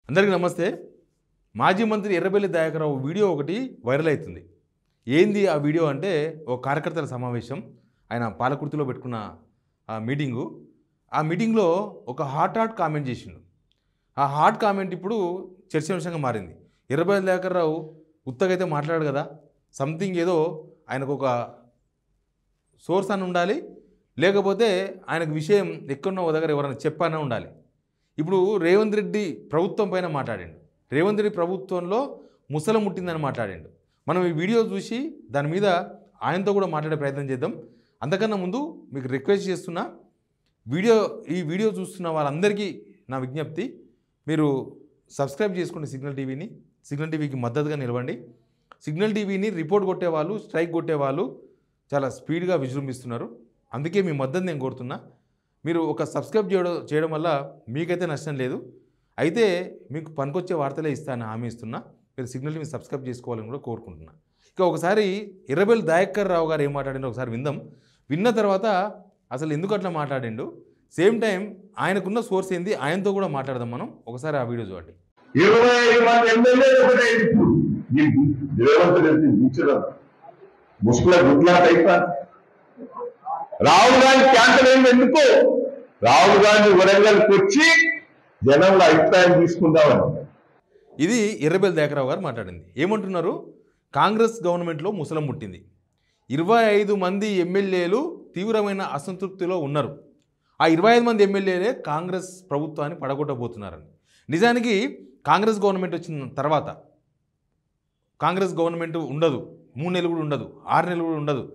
అందరికీ నమస్తే. మాజీ మంత్రి ఎర్రబెల్లి దయాకర్రావు వీడియో ఒకటి వైరల్ అవుతుంది. ఏంది ఆ వీడియో అంటే ఒక కార్యకర్తల సమావేశం, ఆయన పాలకుర్తిలో పెట్టుకున్న మీటింగు. ఆ మీటింగ్లో ఒక హాట్ కామెంట్ చేసిండు. ఆ హాట్ కామెంట్ ఇప్పుడు చర్చాంశంగా మారింది. ఎర్రబెల్లి దయాకర్రావు ఉత్తగైతే మాట్లాడు కదా, సంథింగ్ ఏదో ఆయనకు ఒక సోర్స్ అని ఉండాలి, లేకపోతే ఆయనకు విషయం ఎక్కడున్న దగ్గర ఎవరైనా చెప్పానే ఉండాలి. ఇప్పుడు రేవంత్ రెడ్డి ప్రభుత్వం పైన మాట్లాడిండు. రేవంత్ రెడ్డి ప్రభుత్వంలో ముసలం ముట్టిందని మాట్లాడిండు. మనం ఈ వీడియో చూసి దాని మీద ఆయనతో కూడా మాట్లాడే ప్రయత్నం చేద్దాం. అంతకన్నా ముందు మీకు రిక్వెస్ట్ చేస్తున్నా, ఈ వీడియో చూస్తున్న వాళ్ళందరికీ నా విజ్ఞప్తి, మీరు సబ్స్క్రైబ్ చేసుకోండి సిగ్నల్ టీవీని. సిగ్నల్ టీవీకి మద్దతుగా నిలవండి. సిగ్నల్ టీవీని రిపోర్ట్ కొట్టేవాళ్ళు, స్ట్రైక్ కొట్టేవాళ్ళు చాలా స్పీడ్గా విజృంభిస్తున్నారు. అందుకే మీ మద్దతు నేను కోరుతున్నా. మీరు ఒక సబ్స్క్రైబ్ చేయడం వల్ల మీకైతే నష్టం లేదు. అయితే మీకు పనికొచ్చే వార్తలే ఇస్తాను హామీ ఇస్తున్నా. మీరు సిగ్నల్ టీవీ సబ్స్క్రైబ్ చేసుకోవాలని కూడా కోరుకుంటున్నా. ఇక ఒకసారి ఎర్రబెల్లి దయాకర్రావు గారు ఏం మాట్లాడిండో ఒకసారి విందాం. విన్న తర్వాత అసలు ఎందుకు అట్లా మాట్లాడిండు, సేమ్ టైం ఆయనకున్న సోర్స్ ఏంది, ఆయనతో కూడా మాట్లాడదాం మనం. ఒకసారి ఆ వీడియో చూడండి. 25 మంది ఎమ్మెల్యేలు ఒకటే రేవంత్ రెడ్డి కూర్చోడం ముసుగుల గుట్లాట అయిపోయింది. రాహుల్ గాంధీ క్యాన్సర్ అయింది ఎందుకు? రాహుల్ గాంధీ వరంగల్కి వచ్చి జనంలో అభిప్రాయం తీసుకుందామని. ఇది ఎర్రబెల్లి దయాకర్రావు గారు మాట్లాడింది. ఏమంటున్నారు? కాంగ్రెస్ గవర్నమెంట్లో ముసలం ముట్టింది. 25 మంది ఎమ్మెల్యేలు తీవ్రమైన అసంతృప్తిలో ఉన్నారు. ఆ 25 మంది ఎమ్మెల్యేలే కాంగ్రెస్ ప్రభుత్వాన్ని పడగొట్టబోతున్నారని. నిజానికి కాంగ్రెస్ గవర్నమెంట్ వచ్చిన తర్వాత కాంగ్రెస్ గవర్నమెంట్ ఉండదు, 3 నెలలు కూడా ఉండదు, 6 నెలలు కూడా ఉండదు,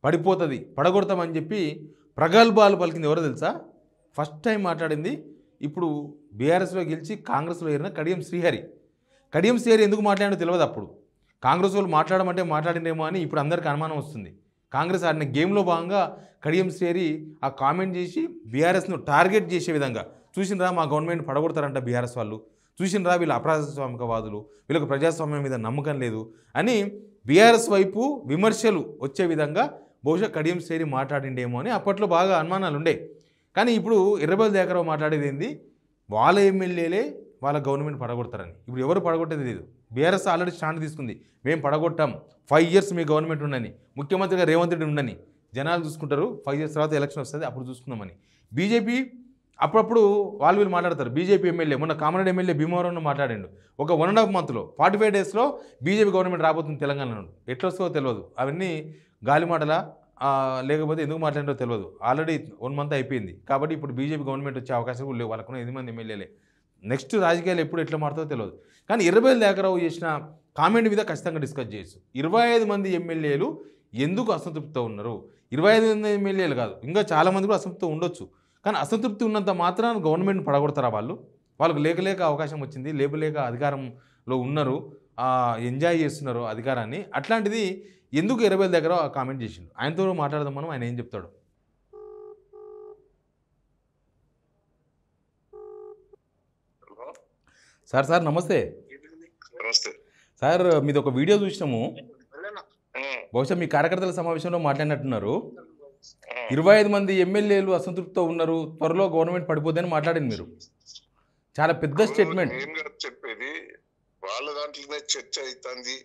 పడిపోతుంది, పడగొడతామని చెప్పి ప్రగల్భాలు పలికింది ఎవరో తెలుసా? ఫస్ట్ టైం మాట్లాడింది ఇప్పుడు బీఆర్ఎస్లో గెలిచి కాంగ్రెస్లో ఏరిన కడియం శ్రీహరి. కడియం శ్రీహరి ఎందుకు మాట్లాడో తెలియదు. అప్పుడు కాంగ్రెస్ వాళ్ళు మాట్లాడమంటే మాట్లాడిందేమో అని ఇప్పుడు అందరికీ అనుమానం వస్తుంది. కాంగ్రెస్ ఆడిన గేమ్లో భాగంగా కడియం శ్రీహరి ఆ కామెంట్ చేసి బీఆర్ఎస్ను టార్గెట్ చేసే విధంగా, చూసినరా మా గవర్నమెంట్ పడగొడతారంట బీఆర్ఎస్ వాళ్ళు, చూసినరా వీళ్ళు అప్రజాస్వామికవాదులు, వీళ్ళకు ప్రజాస్వామ్యం మీద నమ్మకం లేదు అని బీఆర్ఎస్ వైపు విమర్శలు వచ్చే విధంగా బహుశా కడియం శ్రీహరి మాట్లాడిండేమో అని అప్పట్లో బాగా అనుమానాలు ఉండే. కానీ ఇప్పుడు ఎర్రబెల్లి దయాకర్రావు మాట్లాడేది ఏంది, వాళ్ళ ఎమ్మెల్యేలే వాళ్ళ గవర్నమెంట్ పడగొడతారని. ఇప్పుడు ఎవరు పడగొట్టేది లేదు. బీఆర్ఎస్ ఆల్రెడీ స్టాండ్ తీసుకుంది, మేము పడగొట్టాం, 5 years మీ గవర్నమెంట్ ఉండని, ముఖ్యమంత్రిగా రేవంత్ రెడ్డి ఉండని, జనాలు చూసుకుంటారు, 5 years తర్వాత ఎలక్షన్ వస్తుంది అప్పుడు చూసుకుందామని. బీజేపీ అప్పుడప్పుడు వీళ్ళు మాట్లాడతారు. బీజేపీ ఎమ్మెల్యే మొన్న కామరెడ్డి ఎమ్మెల్యే భీమవరంలో మాట్లాడిండు. ఒక 1.5 monthలో 45 daysలో బీజేపీ గవర్నమెంట్ రాబోతుంది తెలంగాణలో. ఎట్లా వస్తుందో తెలియదు. అవన్నీ గాలి మాటలా లేకపోతే ఎందుకు మాట్లాడారో తెలియదు. ఆల్రెడీ 1 month అయిపోయింది కాబట్టి ఇప్పుడు బీజేపీ గవర్నమెంట్ వచ్చే అవకాశం కూడా లేవు. వాళ్ళకున్న 8 మంది ఎమ్మెల్యేలే. నెక్స్ట్ రాజకీయాలు ఎప్పుడు ఎట్లా మారుతుందో తెలియదు. కానీ ఎర్రబెల్లి దయాకర్రావు చేసిన కామెంట్ మీద ఖచ్చితంగా డిస్కస్ చేయొచ్చు. 25 మంది ఎమ్మెల్యేలు ఎందుకు అసంతృప్తితో ఉన్నారు? 25 మంది ఎమ్మెల్యేలు కాదు, ఇంకా చాలామంది కూడా అసంతృప్తితో ఉండొచ్చు. కానీ అసంతృప్తి ఉన్నంత మాత్రాన గవర్నమెంట్ పడగొడతారా? వాళ్ళకు లేక అవకాశం వచ్చింది, లేక అధికారంలో ఉన్నారు, ఎంజాయ్ చేస్తున్నారు అధికారాన్ని. అట్లాంటిది ఎందుకు ఎర్రబెల్లి దగ్గర కామెంట్ చేసిండు. ఆయనతో మాట్లాడదాం మనం, ఆయన ఏం చెప్తాడు. సార్ నమస్తే. సార్ మీది ఒక వీడియో చూసినాము, బహుశా మీ కార్యకర్తల సమావేశంలో మాట్లాడినట్టున్నారు. 25 మంది ఎమ్మెల్యేలు అసంతృప్తితో ఉన్నారు, త్వరలో గవర్నమెంట్ పడిపోద్దని మాట్లాడింది మీరు. చాలా పెద్ద స్టేట్మెంట్. చెప్పేది వాళ్ళ దాంట్లోనే చర్చ అవుతుంది.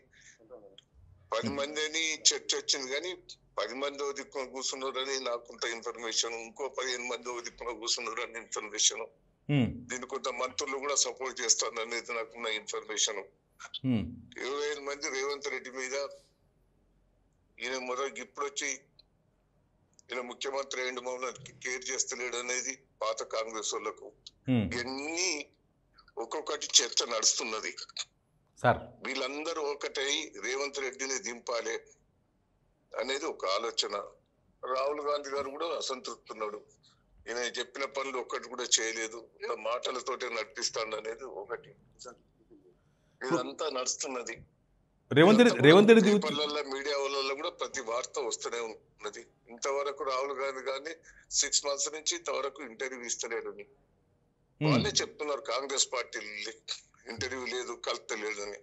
10 మంది అని చర్చ వచ్చింది, కానీ 10 మంది దిక్కున కూర్చున్నారని నాకుంత ఇన్ఫర్మేషన్, ఇంకో 15 మంది దిక్కున కూర్చున్నారని ఇన్ఫర్మేషన్, దీని కొంత మంత్రులు కూడా సపోర్ట్ చేస్తారు అనేది నాకున్న ఇన్ఫర్మేషన్. 25 మంది రేవంత్ రెడ్డి మీద ఈయన మొదలు ఇప్పుడు వచ్చి ఈయన ముఖ్యమంత్రి అయ్యిండు, మమ్మల్ని కేర్ చేస్తలేడు అనేది పాత కాంగ్రెస్ వాళ్ళకు ఇవన్నీ ఒక్కొక్కటి చర్చ నడుస్తున్నది. వీళ్ళందరూ ఒకటై రేవంత్ రెడ్డిని దింపాలి అనేది ఒక ఆలోచన. రాహుల్ గాంధీ గారు కూడా అసంతృప్తున్నాడు, ఈయన చెప్పిన పనులు ఒక్కటి కూడా చేయలేదు, మాటలతోటే నడిపిస్తాడు అనేది ఒకటి. ఇదంతా నడుస్తున్నది. రేవంత్ రెడ్డి పల్లెల్లో మీడియా వాళ్ళలో కూడా ప్రతి వార్త వస్తూనే ఉన్నది. ఇంతవరకు రాహుల్ గాంధీ గారిని 6 months నుంచి ఇంతవరకు ఇంటర్వ్యూ ఇస్తలేడు అని వాళ్ళే చెప్తున్నారు. కాంగ్రెస్ పార్టీ ఇంటర్వ్యూ లేదు, కలుతలేదు అని.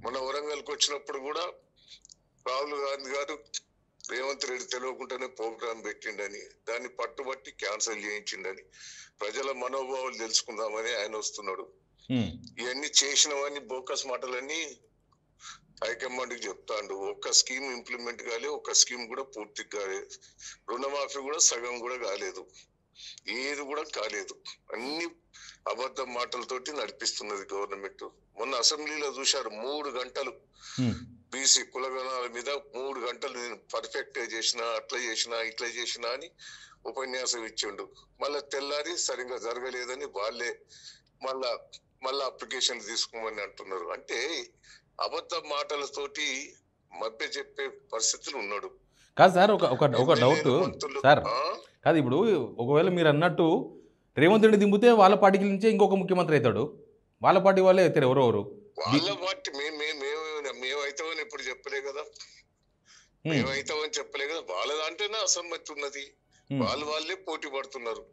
మన వరంగల్కి వచ్చినప్పుడు కూడా రాహుల్ గాంధీ గారు రేవంత్ రెడ్డి తెలియకుండానే ప్రోగ్రాం పెట్టిండని, దాన్ని పట్టుబట్టి క్యాన్సిల్ చేయించిండని, ప్రజల మనోభావాలు తెలుసుకుందామని ఆయన వస్తున్నాడు. ఇవన్నీ చేసినవన్నీ బోకస్ మాటలన్నీ హైకమాండ్కి చెప్తాండు. ఒక్క స్కీమ్ ఇంప్లిమెంట్ కాలేదు, ఒక్క స్కీమ్ కూడా పూర్తిగా కాలేదు, రుణమాఫీ కూడా సగం కూడా కాలేదు, ఏది కూడా కాలేదు. అన్ని అబద్ధ మాటలతోటి నడిపిస్తున్నది గవర్నమెంట్. మొన్న అసెంబ్లీలో చూశారు 3 గంటలు బీసీ కులగణాల మీద 3 గంటలు నేను పర్ఫెక్ట్ చేసినా, అట్లా చేసినా, ఇట్లా చేసినా అని ఉపన్యాసం ఇచ్చిండు. మళ్ళా తెల్లారి సరిగ్గా జరగలేదని వాళ్ళే మళ్ళా అప్లికేషన్ తీసుకోమని అంటున్నారు. అంటే అబద్ధ మాటలతోటి మభ్య చెప్పే పరిస్థితులు ఉన్నాడు. కాదు సార్, ఒక డౌట్ సార్. కాదు, ఇప్పుడు ఒకవేళ మీరు అన్నట్టు రేవంత్ రెడ్డి దింపితే వాళ్ళ పార్టీకి నుంచే ఇంకొక ముఖ్యమంత్రి అవుతాడు, వాళ్ళ పార్టీ వాళ్ళే అవుతారు ఎవరెవరు. వాళ్ళ పార్టీ మేమైతామని ఎప్పుడు చెప్పలే కదా, మేమైతామని చెప్పలే కదా. వాళ్ళ దాంట్లోనే అసమ్మతి ఉన్నది, వాళ్ళే పోటీ పడుతున్నారు,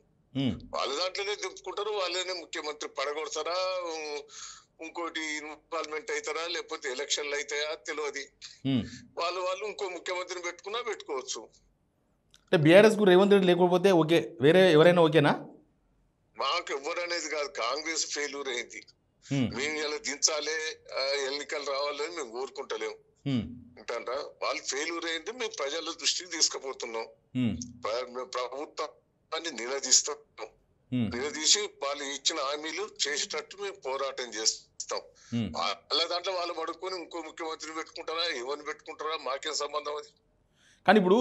వాళ్ళ దాంట్లోనే దింపుకుంటారు, వాళ్ళనే ముఖ్యమంత్రి పడగొడతారా, ఇంకోటి ఇన్వాల్వ్మెంట్ అవుతారా, లేకపోతే ఎలక్షన్లు అవుతాయా తెలియదు. వాళ్ళు ఇంకో ముఖ్యమంత్రిని పెట్టుకోవచ్చు. అంటే బీఆర్ఎస్ కు రేవంత్ రెడ్డి లేకపోతే ఓకే, వేరే ఎవరైనా ఓకేనా? మాకు ఎవరనేది కాదు, కాంగ్రెస్ ఫెయిల్యూర్ అయింది. మేము ఇలా దించాలి, ఎన్నికలు రావాలని మేము కోరుకుంటలేము అంటారా. వాళ్ళు ఫెయిల్యూర్ అయింది, మేము ప్రజల దృష్టికి తీసుకుపోతున్నాం, ప్రభుత్వాన్ని నిలదీసి వాళ్ళు ఇచ్చిన హామీలు చేసేటట్టు మేము పోరాటం చేస్తాం. వాళ్ళ దాంట్లో వాళ్ళు పడుకొని ఇంకో ముఖ్యమంత్రిని పెట్టుకుంటారా, ఎవరిని పెట్టుకుంటారా, మాకేం సంబంధం అది. కానీ ఇప్పుడు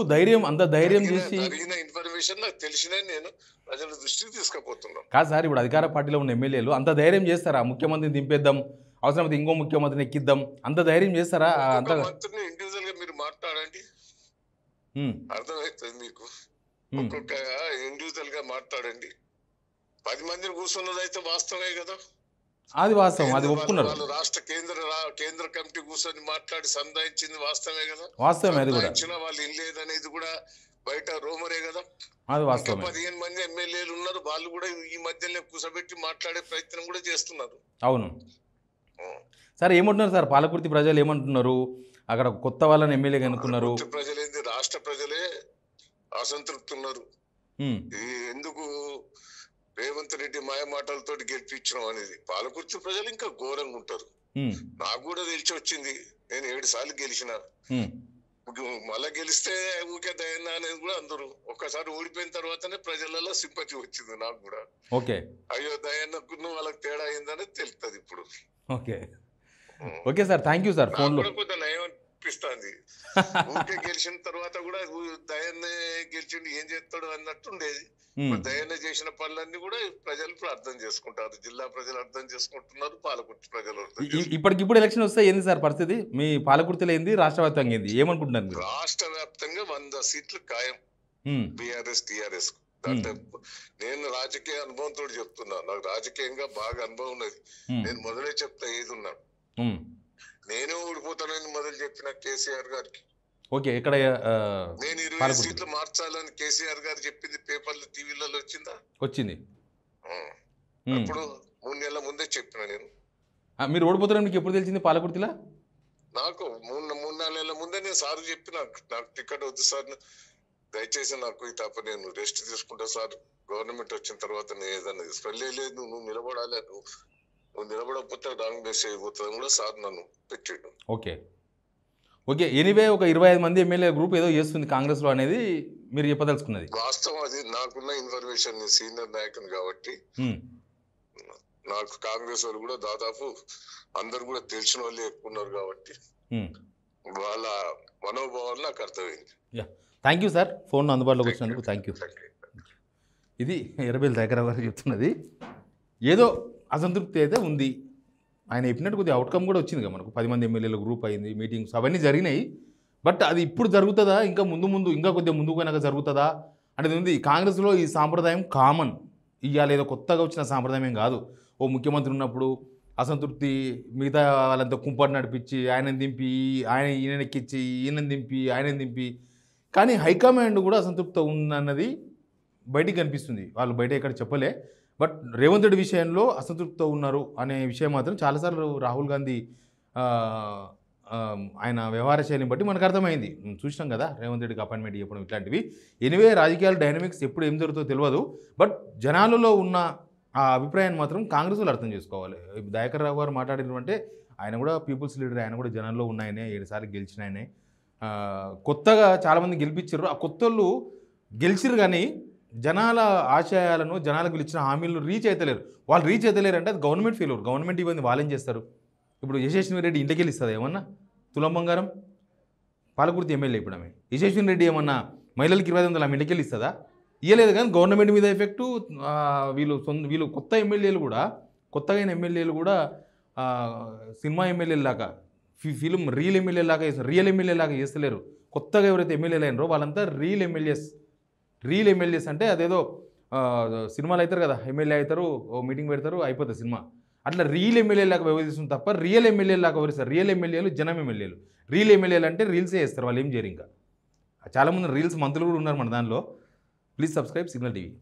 అంత ధైర్యం చేసి జరిగిన ఇన్ఫర్మేషన్ నాకు తెలిసినా నేను ప్రజల దృష్టికి తీసుకుపోతున్నాను. కాదు సార్, ఇప్పుడు అధికార పార్టీలో ఉన్న ఎమ్మెల్యేలు అంత ధైర్యం చేస్తారా? ముఖ్యమంత్రిని దింపేద్దాం, అవసరమైతే ఇంకో ముఖ్యమంత్రిని ఎక్కిద్దాం, అంత ధైర్యం చేస్తారా? అంత మంత్రిని ఇండివిజువల్ గా మీరు మాట్లాడండి, అర్థమవుతుంది మీకు. ఒక్కొక్క ఇండివిజువల్ గా మాట్లాడండి. 10 మందిని కూర్చున్నది అయితే వాస్తవమే కదా, అది వాస్తవం, అది ఒప్పుకున్నారు. వాళ్ళు రాష్ట్ర కేంద్ర కమిటీ కూర్చొని మాట్లాడి సంధాయించింది వాస్తవమే కదా, వాస్తవమే అది కూడా. వాళ్ళు ఇల్లేదనేది కూడా బయట రూమరే కదా, అది వాస్తవం. 15 మంది ఎమ్మెల్యేలు ఉన్నారు, వాళ్ళు కూడా ఈ మధ్యలో కూర్చోబెట్టి మాట్లాడే ప్రయత్నం కూడా చేస్తున్నారు. అవును సార్, ఏమంటున్నారు సార్ పాలకుర్తి ప్రజలు ఏమంటున్నారు? అక్కడ కొత్త వాళ్ళని ఎమ్మెల్యేగా అనుకున్నారు. ప్రజలేంది, రాష్ట్ర ప్రజలే అసంతృప్తి ఉన్నారు. ఎందుకు రేవంత్ రెడ్డి మాయ మాటలతో గెలిపించడం అనేది. పాలకుర్తి ప్రజలు ఇంకా ఘోరంగా ఉంటారు. నాకు కూడా తెలిసి వచ్చింది, నేను 7 సార్లు గెలిచిన, మళ్ళా గెలిస్తే ఊకే దయన్నా అనేది కూడా అందరూ. ఒక్కసారి ఓడిపోయిన తర్వాతనే ప్రజలలో సింపతి వచ్చింది నాకు కూడా. ఓకే, అయ్యో దయన్నకు వాళ్ళకి తేడా అయిందని తెలుస్తుంది ఇప్పుడు. Okay okay sir, thank you sir. Phone లో కొంత నయం అనిపిస్తుంది. ఊకే గెలిచిన తర్వాత కూడా దయన్నే గెలిచిండు ఏం చేస్తాడు అన్నట్టు ఉండేది. దయన్న చేసిన పనులన్నీ కూడా ప్రజలు ఇప్పుడు అర్థం చేసుకుంటారు, జిల్లా ప్రజలు అర్థం చేసుకుంటున్నారు, పాలకుర్తి ప్రజలు. ఇప్పటికిప్పుడు ఎలక్షన్ వస్తే ఏంది సార్ పరిస్థితి? మీ పాలకుర్తిలో ఏంది, రాష్ట్ర వ్యాప్తంగా ఏంది, ఏమనుకుంటున్నారు? రాష్ట్ర వ్యాప్తంగా 100 సీట్లు ఖాయం బీఆర్ఎస్ టీఆర్ఎస్. నేను రాజకీయ అనుభవంతో చెప్తున్నా, నాకు రాజకీయంగా బాగా అనుభవం ఉన్నది. నేను మొదలే చెప్తా ఏది ఉన్నా, నేనే ఓడిపోతానని మొదలు చెప్పిన కేసీఆర్ గారికి. ఓకే, ఇక్కడ నేను 20 సీట్లు మార్చాలని కేసీఆర్ గారు చెప్పింది పేపర్లు టీవీలలో వచ్చిందా? వచ్చింది. అప్పుడు 3 నెలల ముందే చెప్పిన నేను. మీరు ఓడిపోతారని మీకు ఎప్పుడు తెలిసింది పాలకుర్తిలా? నాకు 3-4 నెలల ముందే నేను సార్ చెప్పిన, నాకు టికెట్ వద్దు సార్, దయచేసి నాకు ఈ తప్ప నేను రెస్ట్ తీసుకుంటా సార్, గవర్నమెంట్ వచ్చిన తర్వాత నేను ఏదన్నా తీసుకెళ్ళలేదు, నువ్వు నిలబడాలి, నువ్వు నిలబడకపోతే రాంగ్ మెసేజ్ అయిపోతుంది కూడా సార్ నన్ను పెట్టాడు. ఓకే ఓకే, ఎనీవే ఒక 25 మంది ఎమ్మెల్యే గ్రూప్ ఏదో చేస్తుంది కాంగ్రెస్ లో అనేది మీరు చెప్పదలుచుకున్నది వాస్తవం. అది నాకున్న ఇన్ఫర్మేషన్, నేను సీనియర్ నాయకుని కాబట్టి నాకు కాంగ్రెస్ వాళ్ళు కూడా దాదాపు అందరు కూడా తెలిసిన వాళ్ళు ఎక్కువ ఉన్నారు కాబట్టి వాళ్ళ మనోభావాలు నాకు అర్థమైంది. థ్యాంక్ యూ సార్, ఫోన్ అందుబాటులోకి వచ్చినందుకు థ్యాంక్ యూ. ఇది ఎర్రబెల్లి దగ్గర గారు చెప్తున్నది. ఏదో అసంతృప్తి అయితే ఉంది, ఆయన చెప్పినట్టు కొద్దిగా అవుట్కమ్ కూడా వచ్చింది కదా మనకు. 10 మంది ఎమ్మెల్యేల గ్రూప్ అయింది, మీటింగ్స్ అవన్నీ జరిగినాయి. బట్ అది ఇప్పుడు జరుగుతుందా, ఇంకా ముందు ఇంకా కొద్దిగా ముందుకు పోయినాక జరుగుతుందా అనేది ఉంది. కాంగ్రెస్లో ఈ సాంప్రదాయం కామన్, ఇవాళ ఏదో కొత్తగా వచ్చిన సాంప్రదాయం ఏం కాదు. ఓ ముఖ్యమంత్రి ఉన్నప్పుడు అసంతృప్తి, మిగతా వాళ్ళంతా కుంపటి నడిపించి ఆయనని దింపి, ఈయన ఎక్కించి, ఆయనని దింపి, కానీ హైకమాండ్ కూడా అసంతృప్తి ఉందన్నది బయటికి కనిపిస్తుంది. వాళ్ళు బయట ఎక్కడ చెప్పలే. బట్ రేవంత్ రెడ్డి విషయంలో అసంతృప్తితో ఉన్నారు అనే విషయం మాత్రం చాలాసార్లు రాహుల్ గాంధీ ఆయన వ్యవహార శైలిని బట్టి మనకు అర్థమైంది. చూసినాం కదా రేవంత్ రెడ్డికి అపాయింట్మెంట్ చెప్పడం ఇట్లాంటివి. ఎనివే రాజకీయాల డైనమిక్స్ ఎప్పుడు ఏం జరుగుతుందో తెలియదు. బట్ జనాలలో ఉన్న ఆ అభిప్రాయాన్ని మాత్రం కాంగ్రెస్ వాళ్ళు అర్థం చేసుకోవాలి. దయాకర్ రావు గారు మాట్లాడినటువంటి ఆయన కూడా పీపుల్స్ లీడర్, ఆయన కూడా జనాల్లో ఉన్నాయనే 7 సార్లు గెలిచిన ఆయనే. కొత్తగా చాలామంది గెలిపించారు. ఆ కొత్త వాళ్ళు గెలిచిరు కానీ జనాల ఆశయాలను జనాలకు ఇచ్చిన హామీలను రీచ్ అవుతలేరు. వాళ్ళు రీచ్ అవుతలేరు అంటే అది గవర్నమెంట్ ఫెయిల్యూర్. గవర్నమెంట్ ఇవన్నీ వాళ్ళేం చేస్తారు? ఇప్పుడు యశస్విని రెడ్డి ఇంటికి వెళ్ళిస్తుంది ఏమన్నా తులం బంగారం? పాలకుర్తి ఎమ్మెల్యే ఇప్పుడు ఆమె యశస్విని రెడ్డి ఏమన్నా మహిళలకు 25,000 ఆమె ఇంటికి వెళ్ళిస్తుందా? ఇవ్వలేదు. కానీ గవర్నమెంట్ మీద ఎఫెక్టు వీళ్ళు కొత్త ఎమ్మెల్యేలు కూడా, కొత్తగా అయిన ఎమ్మెల్యేలు కూడా సినిమా ఎమ్మెల్యేలు లాగా ఫిలిం రియల్ ఎమ్మెల్యే లాగా రియల్ ఎమ్మెల్యే లాగా చేస్తలేరు. కొత్తగా ఎవరైతే ఎమ్మెల్యేలు అయినారో వాళ్ళంతా రియల్ ఎమ్మెల్యేస్ అంటే అదేదో సినిమాలు అవుతారు కదా, ఎమ్మెల్యే అవుతారు, ఓ మీటింగ్ పెడతారు, అయిపోతుంది సినిమా. అట్లా రియల్ ఎమ్మెల్యే లాగా వ్యవహరిస్తుంది తప్ప రియల్ ఎమ్మెల్యే లాగా వ్యవహరిస్తారు. రియల్ ఎమ్మెల్యేలు జనం ఎమ్మెల్యేలు. రియల్ ఎమ్మెల్యేలు అంటే రీల్సే చేస్తారు, వాళ్ళు ఏం చేయరు. ఇంకా చాలామంది రీల్స్ మంత్రులు కూడా ఉన్నారు మన దానిలో. Please subscribe signal TV.